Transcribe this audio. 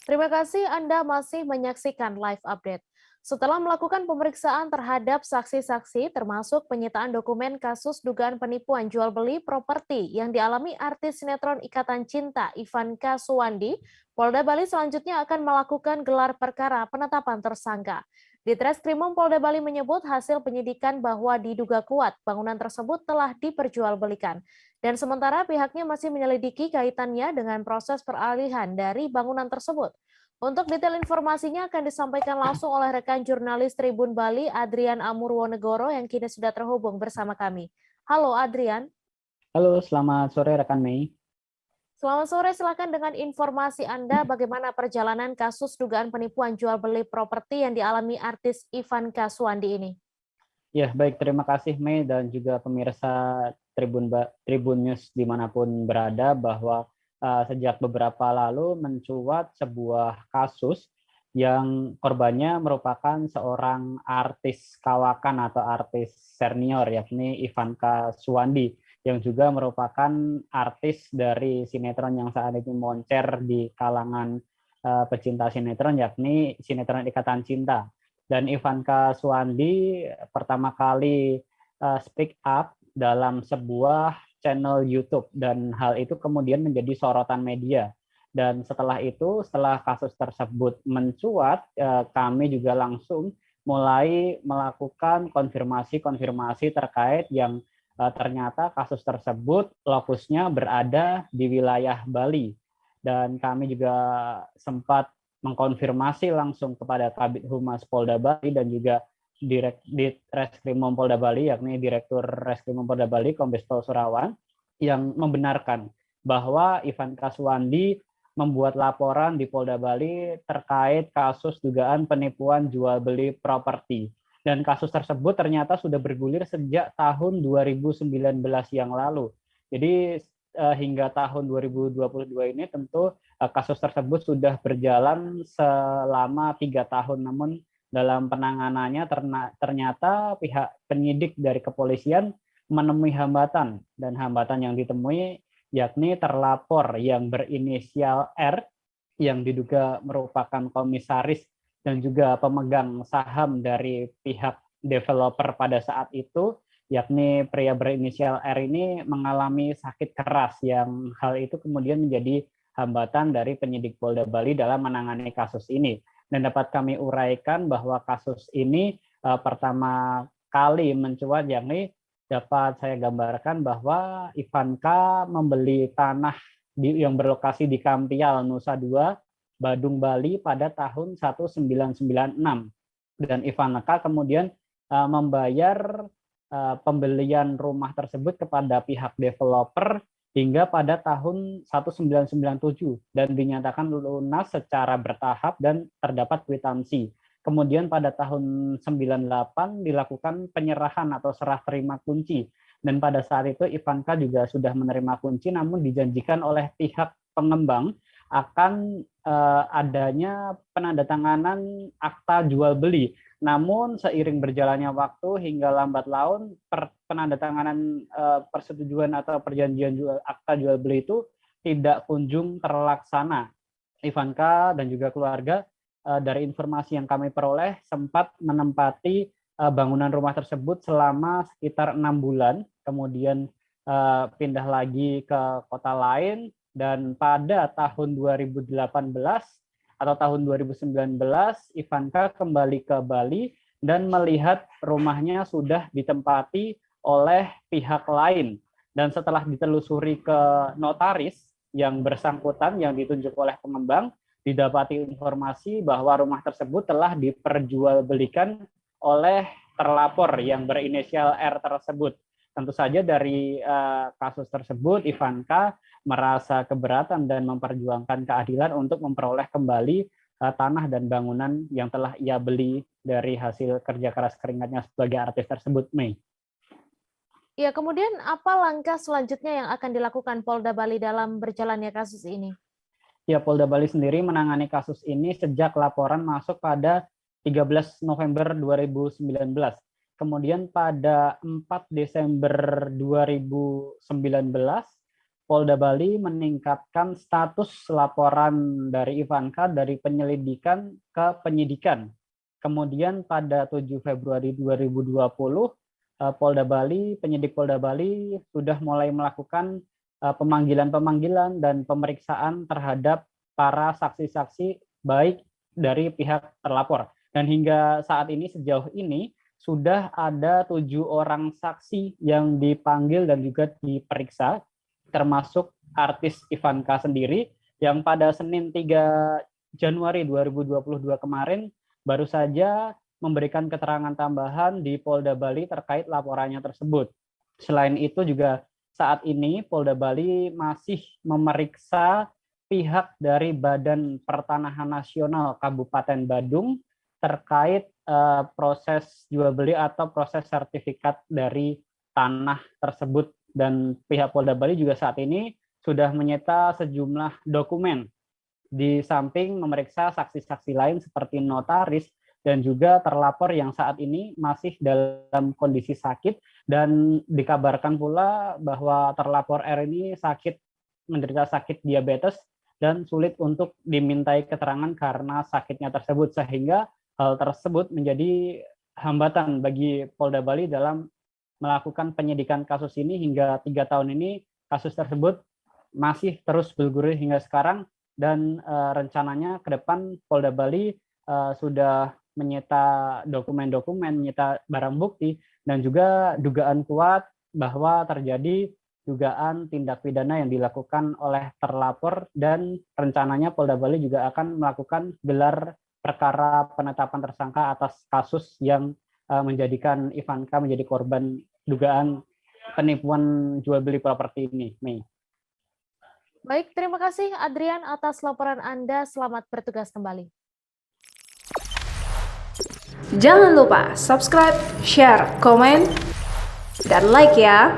Terima kasih Anda masih menyaksikan live update. Setelah melakukan pemeriksaan terhadap saksi-saksi termasuk penyitaan dokumen kasus dugaan penipuan jual beli properti yang dialami artis sinetron Ikatan Cinta Ivanka Suwandi, Polda Bali selanjutnya akan melakukan gelar perkara penetapan tersangka. Di Treskrimum Polda Bali menyebut hasil penyidikan bahwa diduga kuat bangunan tersebut telah diperjualbelikan. Dan sementara pihaknya masih menyelidiki kaitannya dengan proses peralihan dari bangunan tersebut. Untuk detail informasinya akan disampaikan langsung oleh rekan jurnalis Tribun Bali, Adrian Amurwonegoro, yang kini sudah terhubung bersama kami. Halo Adrian. Halo, selamat sore rekan Mei. Selamat sore, silakan dengan informasi Anda bagaimana perjalanan kasus dugaan penipuan jual beli properti yang dialami artis Ivanka Suwandi ini. Ya, baik, terima kasih Mei dan juga pemirsa Tribun News dimanapun berada bahwa sejak beberapa lalu mencuat sebuah kasus yang korbannya merupakan seorang artis kawakan atau artis senior yakni Ivanka Suwandi yang juga merupakan artis dari sinetron yang saat ini moncer di kalangan pecinta sinetron yakni sinetron Ikatan Cinta. Dan Ivanka Suwandi pertama kali speak up dalam sebuah channel YouTube dan hal itu kemudian menjadi sorotan media. Dan setelah itu, setelah kasus tersebut mencuat, kami juga langsung mulai melakukan konfirmasi-konfirmasi terkait yang ternyata kasus tersebut lokusnya berada di wilayah Bali. Dan kami juga sempat mengkonfirmasi langsung kepada Kabid Humas Polda Bali dan juga di Reskrimum Polda Bali, yakni Direktur Reskrimum Polda Bali, Kombes Pol Surawan, yang membenarkan bahwa Ivanka Suwandi membuat laporan di Polda Bali terkait kasus dugaan penipuan jual beli properti. Dan kasus tersebut ternyata sudah bergulir sejak tahun 2019 yang lalu. Jadi hingga tahun 2022 ini tentu kasus tersebut sudah berjalan selama 3 tahun, namun dalam penanganannya ternyata pihak penyidik dari kepolisian menemui hambatan, dan hambatan yang ditemui yakni terlapor yang berinisial R yang diduga merupakan komisaris dan juga pemegang saham dari pihak developer pada saat itu, yakni pria berinisial R ini mengalami sakit keras yang hal itu kemudian menjadi hambatan dari penyidik Polda Bali dalam menangani kasus ini. Dan dapat kami uraikan bahwa kasus ini pertama kali mencuat, yakni dapat saya gambarkan bahwa Ivanka membeli tanah yang berlokasi di Kampial, Nusa Dua, Badung, Bali pada tahun 1996. Dan Ivanka kemudian membayar pembelian rumah tersebut kepada pihak developer hingga pada tahun 1997 dan dinyatakan lunas secara bertahap dan terdapat kwitansi. Kemudian pada tahun 98 dilakukan penyerahan atau serah terima kunci. Dan pada saat itu Ivanka juga sudah menerima kunci, namun dijanjikan oleh pihak pengembang akan adanya penandatanganan akta jual beli. Namun seiring berjalannya waktu hingga lambat laun penandatanganan persetujuan atau perjanjian akta jual beli itu tidak kunjung terlaksana. Ivanka dan juga keluarga dari informasi yang kami peroleh sempat menempati bangunan rumah tersebut selama sekitar 6 bulan, kemudian pindah lagi ke kota lain, dan pada tahun 2018 atau tahun 2019 Ivanka kembali ke Bali dan melihat rumahnya sudah ditempati oleh pihak lain. Dan setelah ditelusuri ke notaris yang bersangkutan yang ditunjuk oleh pengembang, didapati informasi bahwa rumah tersebut telah diperjualbelikan oleh terlapor yang berinisial R tersebut. Tentu saja dari kasus tersebut Ivanka merasa keberatan dan memperjuangkan keadilan untuk memperoleh kembali tanah dan bangunan yang telah ia beli dari hasil kerja keras keringatnya sebagai artis tersebut, Mei. Ya, kemudian apa langkah selanjutnya yang akan dilakukan Polda Bali dalam berjalannya kasus ini? Ya, Polda Bali sendiri menangani kasus ini sejak laporan masuk pada 13 November 2019. Kemudian pada 4 Desember 2019, Polda Bali meningkatkan status laporan dari Ivanka dari penyelidikan ke penyidikan. Kemudian pada 7 Februari 2020, penyidik Polda Bali sudah mulai melakukan pemanggilan-pemanggilan dan pemeriksaan terhadap para saksi-saksi baik dari pihak terlapor. Dan hingga saat ini, sejauh ini, sudah ada 7 orang saksi yang dipanggil dan juga diperiksa, termasuk artis Ivanka sendiri, yang pada Senin 3 Januari 2022 kemarin baru saja memberikan keterangan tambahan di Polda Bali terkait laporannya tersebut. Selain itu juga saat ini Polda Bali masih memeriksa pihak dari Badan Pertanahan Nasional Kabupaten Badung terkait proses jual beli atau proses sertifikat dari tanah tersebut, dan pihak Polda Bali juga saat ini sudah menyita sejumlah dokumen di samping memeriksa saksi-saksi lain seperti notaris dan juga terlapor yang saat ini masih dalam kondisi sakit, dan dikabarkan pula bahwa terlapor R ini menderita sakit diabetes dan sulit untuk dimintai keterangan karena sakitnya tersebut, sehingga hal tersebut menjadi hambatan bagi Polda Bali dalam melakukan penyidikan kasus ini. Hingga 3 tahun ini kasus tersebut masih terus bergulir hingga sekarang, dan rencananya ke depan Polda Bali sudah menyita dokumen-dokumen, menyita barang bukti, dan juga dugaan kuat bahwa terjadi dugaan tindak pidana yang dilakukan oleh terlapor, dan rencananya Polda Bali juga akan melakukan gelar perkara penetapan tersangka atas kasus yang menjadikan Ivanka menjadi korban dugaan penipuan jual beli properti ini. Mei. Baik, terima kasih Adrian atas laporan Anda. Selamat bertugas kembali. Jangan lupa subscribe, share, komen, dan like ya.